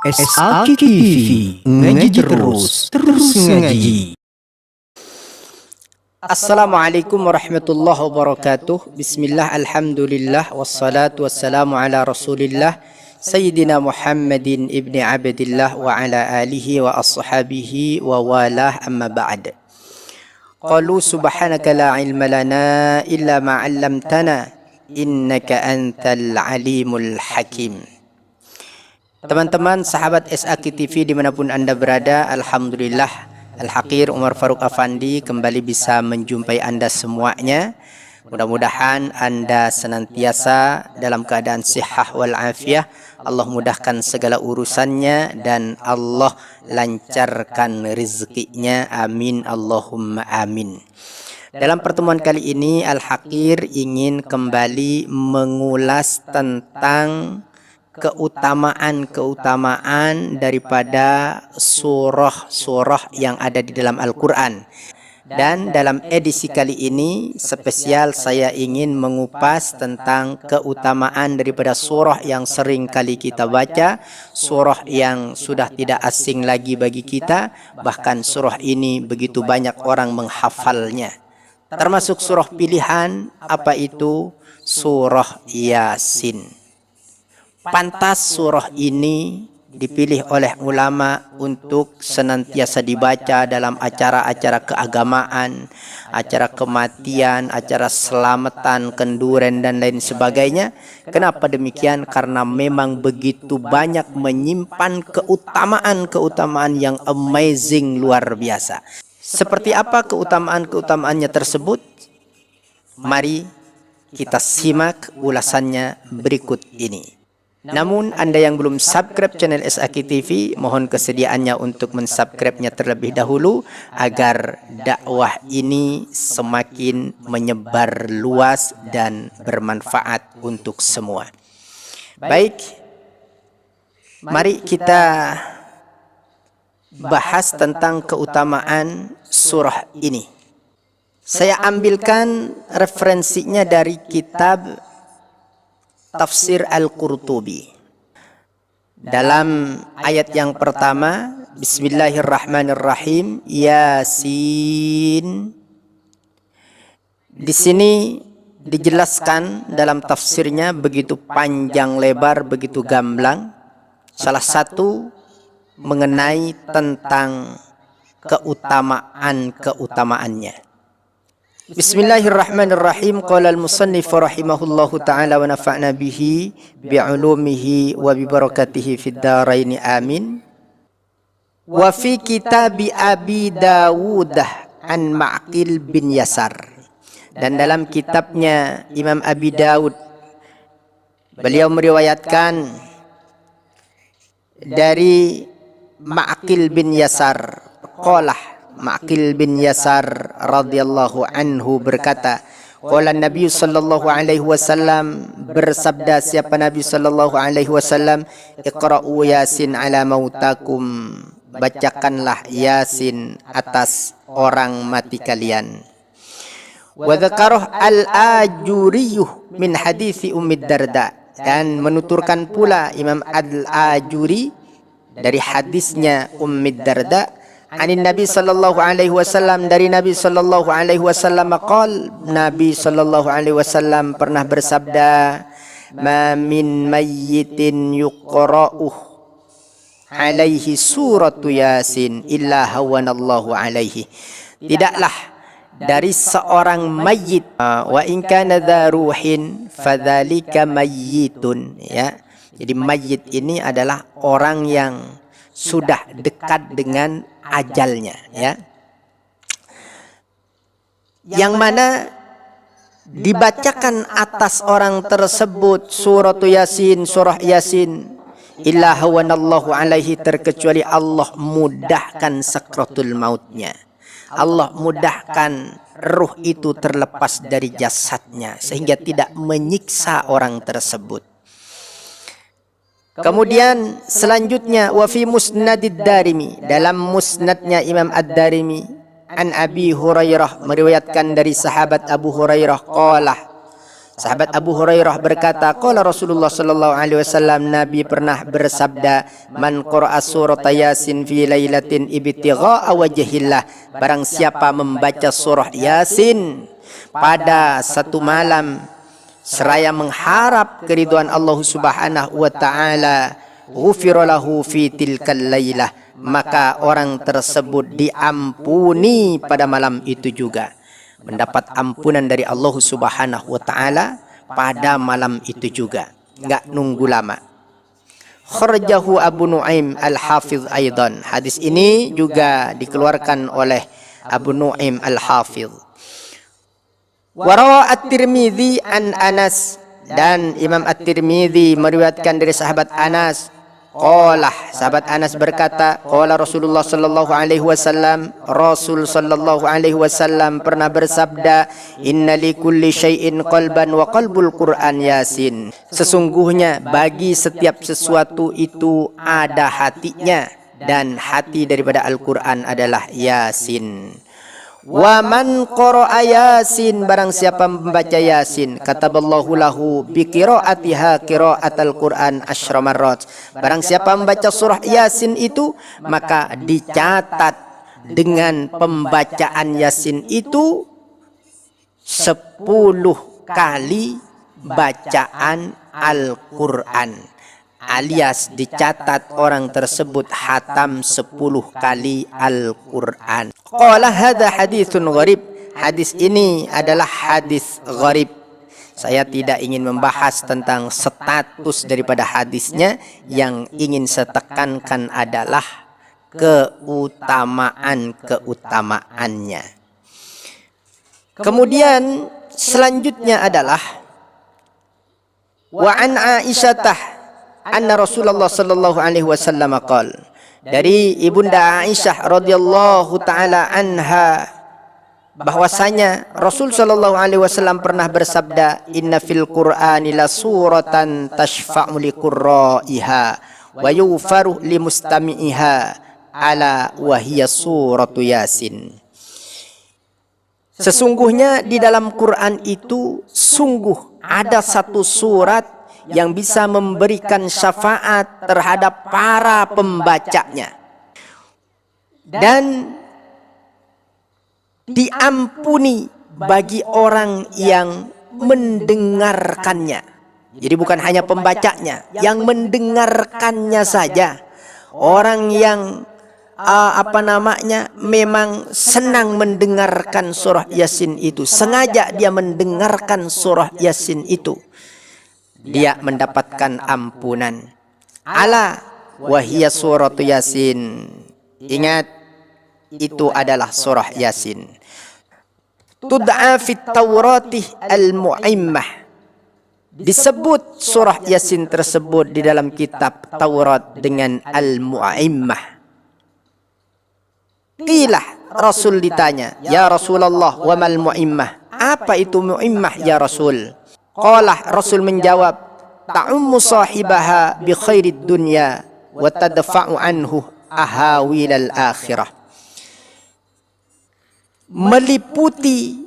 SAK TV, ngaji terus ngaji. Assalamualaikum warahmatullahi wabarakatuh. Bismillah, alhamdulillah, wassalatu wassalamu ala rasulillah Sayyidina Muhammadin ibni Abdillah wa ala alihi wa ashabihi wa walah, amma ba'd. Qalu subhanaka la ilma lana illa ma 'allamtana innaka antal alimul hakim. Teman-teman sahabat SAK TV dimanapun Anda berada, alhamdulillah Al-Haqir Umar Faruk Afandi kembali bisa menjumpai Anda semuanya. Mudah-mudahan Anda senantiasa dalam keadaan sihah wal afiyah. Allah mudahkan segala urusannya dan Allah lancarkan rezekinya. Amin Allahumma amin. Dalam pertemuan kali ini Al-Haqir ingin kembali mengulas tentang keutamaan daripada surah-surah yang ada di dalam Al-Quran. Dan dalam edisi kali ini spesial saya ingin mengupas tentang keutamaan daripada surah yang sering kali kita baca, surah yang sudah tidak asing lagi bagi kita, bahkan surah ini begitu banyak orang menghafalnya. Termasuk surah pilihan, apa itu? Surah Yasin. Pantas surah ini dipilih oleh ulama untuk senantiasa dibaca dalam acara-acara keagamaan, acara kematian, acara selamatan, kenduren dan lain sebagainya. Kenapa demikian? Karena memang begitu banyak menyimpan keutamaan-keutamaan yang amazing, luar biasa. Seperti apa keutamaan-keutamaannya tersebut? Mari kita simak ulasannya berikut ini. Namun Anda yang belum subscribe channel SAK TV, mohon kesediaannya untuk mensubscribe-nya terlebih dahulu agar dakwah ini semakin menyebar luas dan bermanfaat untuk semua. Baik, mari kita bahas tentang keutamaan surah ini. Saya ambilkan referensinya dari kitab Tafsir Al-Qurtubi. Dalam ayat yang pertama, Bismillahirrahmanirrahim, Yasin. Di sini dijelaskan dalam tafsirnya begitu panjang lebar, begitu gamblang. Salah satu mengenai tentang keutamaannya. Bismillahirrahmanirrahim. Qala al-musannif rahimahullahu ta'ala wa nafa'na bihi bi'ulumihi wa bi barakatihi fid dharain amin. Wa fi kitabi Abi Dawud an Ma'qil bin Yasar. Dan dalam kitabnya Imam Abi Dawud, beliau meriwayatkan dari Ma'qil bin Yasar, qala Ma'qil bin Yasar radhiyallahu anhu berkata, qala Nabi sallallahu alaihi wasallam, bersabda siapa Nabi sallallahu alaihi wasallam, iqra'u Yasin ala mautakum, bacakanlah Yasin atas orang mati kalian. Wa dzakarah al-Ajuriyuh min hadithi Ummi Darda, dan menuturkan pula Imam Al-Ajuri dari hadisnya Ummi Darda, Anin Nabi sallallahu alaihi wasallam, dari Nabi sallallahu alaihi wasallam qol, Nabi sallallahu alaihi wasallam pernah bersabda, ma min mayyitin yuqra'u alaihi suratu Yasin illa hawanallahu alaihi. Tidaklah dari seorang mayyit, wa in kana dza ruhin fadzalika mayyitun, ya. Jadi mayyit ini adalah orang yang sudah dekat dengan ajalnya, ya, yang mana dibacakan atas orang tersebut surah Yasin, surah Yasin, illa hawanallahu alaihi, terkecuali Allah mudahkan sakratul mautnya, Allah mudahkan ruh itu terlepas dari jasadnya sehingga tidak menyiksa orang tersebut. Kemudian selanjutnya, wa fi musnadid Darimi, dalam musnadnya Imam Ad-Darimi, an Abi Hurairah, meriwayatkan dari sahabat Abu Hurairah, qala, Sahabat Abu Hurairah berkata, qala Rasulullah sallallahu alaihi wasallam, Nabi pernah bersabda, man qara'a surat Yasin fi lailatin ibtigha'a wajhillah, barang siapa membaca surah Yasin pada satu malam seraya mengharap keridhaan Allah Subhanahu wa taala, ghufira lahu fi tilkal lailah, maka orang tersebut diampuni pada malam itu juga, mendapat ampunan dari Allah Subhanahu wa taala pada malam itu juga, enggak nunggu lama. Kharajahu Abu Nuaim Al-Hafiz aidan. Hadis ini juga dikeluarkan oleh Abu Nuaim Al-Hafiz. Warawa At-Tirmidzi an Anas, dan Imam At-Tirmidzi meriwayatkan dari sahabat Anas. Qala, sahabat Anas berkata, qala Rasulullah sallallahu alaihi wasallam, Rasul sallallahu alaihi wasallam pernah bersabda, inna li kulli syai'in qalban wa qalbul Qur'an Yasin. Sesungguhnya bagi setiap sesuatu itu ada hatinya, dan hati daripada Al-Qur'an adalah Yasin. Wa man qara'a Yasin, barang siapa membaca Yasin, kataballahu lahu bi qiraatiha qiraatal Qur'an asyra marrat, barang siapa membaca surah Yasin itu, maka dicatat dengan pembacaan Yasin itu 10 kali bacaan Al-Qur'an, alias dicatat orang tersebut hatam 10 kali Al-Qur'an. Qala hadza haditsun gharib. Hadis ini adalah hadis gharib. Saya tidak ingin membahas tentang status daripada hadisnya, yang ingin saya tekankan adalah keutamaannya. Kemudian selanjutnya adalah wa an Aisyah anna Rasulullah sallallahu alaihi wasallam qala, dari Ibunda Aisyah radhiyallahu taala anha, bahwasanya Rasul sallallahu alaihi wasallam pernah bersabda, inna fil Qur'ani la suratan tashfa'u li qurra'iha wa yufaru li mustami'iha, ala wa hiya suratu Yasin. Sesungguhnya di dalam Quran itu sungguh ada satu surat yang bisa memberikan syafaat terhadap para pembacanya, dan diampuni bagi orang yang mendengarkannya. Jadi bukan hanya pembacanya, yang mendengarkannya saja. Orang yang memang senang mendengarkan surah Yasin itu, sengaja dia mendengarkan surah Yasin itu, dia mendapatkan ampunan. Ala wahiyya suratu Yasin. Ingat, itu adalah surah Yasin. Tud'a fit Taurati al-Mu'immah. Disebut surah Yasin tersebut di dalam kitab Taurat dengan al-Mu'immah. Qila, Rasul ditanya, ya Rasulullah, wa mal Mu'immah? Apa itu Mu'immah ya Rasul? Qala, Rasul menjawab, ta'ummu sahibaha bi khairid dunya wa tadfa'u anhu ahawilal akhirah. Meliputi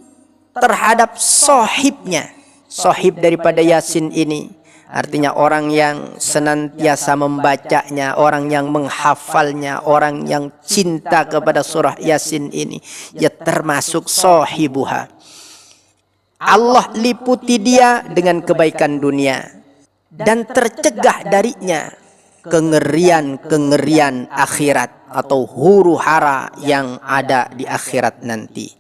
terhadap sahibnya. Sahib daripada Yasin ini artinya orang yang senantiasa membacanya, orang yang menghafalnya, orang yang cinta kepada surah Yasin ini, ya termasuk sahibuha. Allah liputi dia dengan kebaikan dunia, dan tercegah darinya kengerian-kengerian akhirat atau huru hara yang ada di akhirat nanti.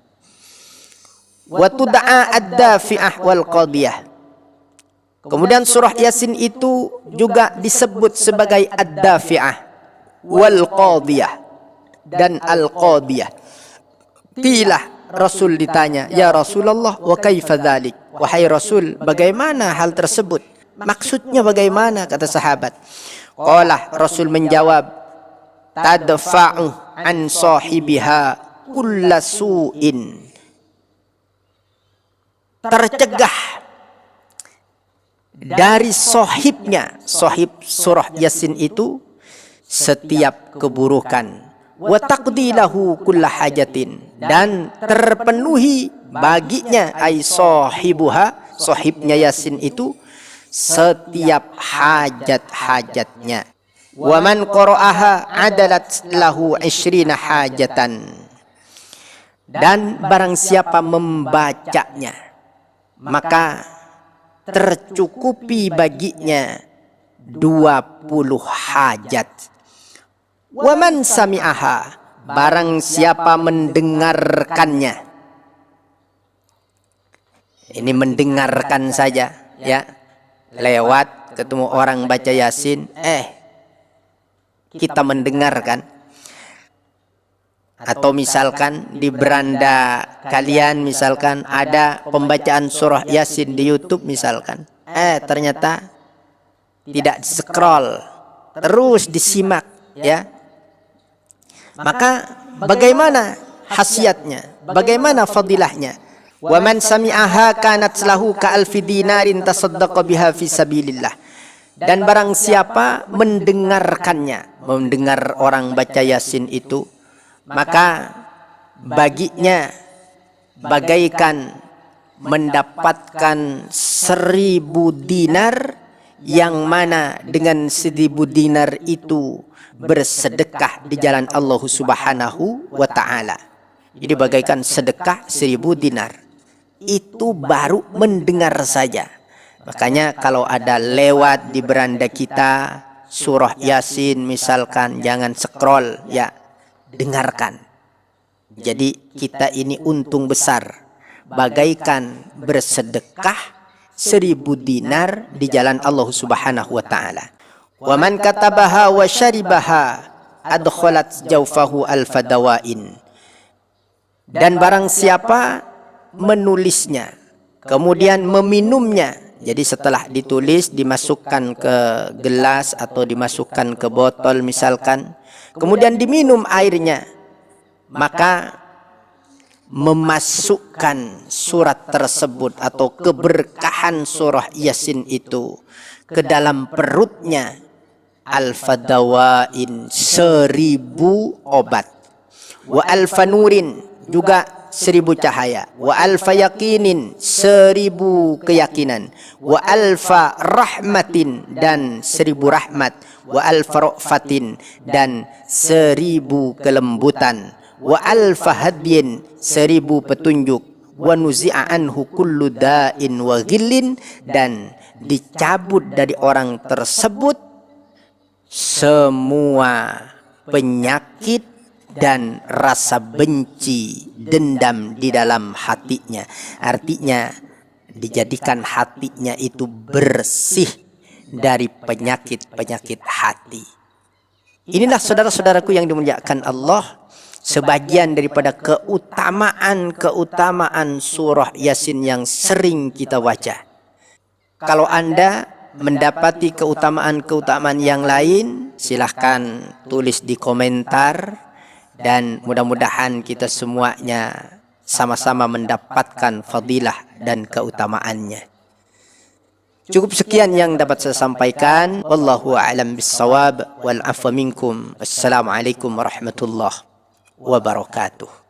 Wa tud'a ad-dafi'ah wal qadiyah. Kemudian surah Yasin itu juga disebut sebagai ad-dafi'ah wal qadiyah dan al-qadiyah. Qila, Rasul ditanya, ya Rasulullah, wa kaifa dzalik? Wahai Rasul, bagaimana hal tersebut? Maksudnya bagaimana? Kata sahabat. Qala, Rasul menjawab, tadfa'u an sahibiha kulla su'in. Tercegah dari sahibnya, sahib surah Yasin itu, setiap keburukan. Wa taqdi lahu kulla hajatin, dan terpenuhi baginya ay sahibuha sahibnya Yasin itu setiap hajat-hajatnya. Wa man qara'aha adalat lahu 20 hajatan. Dan barang siapa membacanya, maka tercukupi baginya 20 hajat. Wa man sami'aha, barang siapa mendengarkannya. Ini mendengarkan saja, ya. Lewat ketemu orang baca Yasin, kita mendengarkan. Atau misalkan di beranda kalian misalkan ada pembacaan surah Yasin di YouTube misalkan, ternyata tidak scroll, terus disimak, ya. Maka bagaimana khasiatnya? Bagaimana fadilahnya? Wa man sami'aha kanat lahu ka alfi dinarin tasaddaqa biha fi sabilillah. Dan barang siapa mendengarkannya, mendengar orang baca Yasin itu, maka baginya bagaikan mendapatkan 1000 dinar, yang mana dengan 1000 dinar itu bersedekah di jalan Allah Subhanahu wa ta'ala. Jadi bagaikan sedekah 1000 dinar. Itu baru mendengar saja. Makanya kalau ada lewat di beranda kita surah Yasin misalkan, jangan scroll, ya, dengarkan. Jadi kita ini untung besar, bagaikan bersedekah 1000 dinar di jalan Allah Subhanahu wa ta'ala. Wa man katabaha wa syaribaha adkhalat jawfahu alfadawain. Dan barang siapa menulisnya kemudian meminumnya, jadi setelah ditulis dimasukkan ke gelas atau dimasukkan ke botol misalkan, kemudian diminum airnya, maka memasukkan surat tersebut atau keberkahan surah Yasin itu ke dalam perutnya alfadawain, 1000 obat. Wa alfanurin, juga 1000 cahaya. Wa alfa yakinin, 1000 keyakinan. Wa alfa rahmatin, dan 1000 rahmat. Wa alfa ra'fatin, dan 1000 kelembutan. Wa alfa hadyin, 1000 petunjuk. Wa nuzi'a anhu kullu da'in wa ghillin, dan dicabut dari orang tersebut semua penyakit dan rasa benci, dendam di dalam hatinya. Artinya dijadikan hatinya itu bersih dari penyakit-penyakit hati. Inilah saudara-saudaraku yang dimuliakan Allah, sebagian daripada keutamaan surah Yasin yang sering kita baca. Kalau Anda mendapati keutamaan-keutamaan yang lain, silahkan tulis di komentar, dan mudah-mudahan kita semuanya sama-sama mendapatkan fadilah dan keutamaannya. Cukup sekian yang dapat saya sampaikan. Wallahu a'lam bissawab wal 'afwa minkum. Assalamualaikum warahmatullahi wabarakatuh.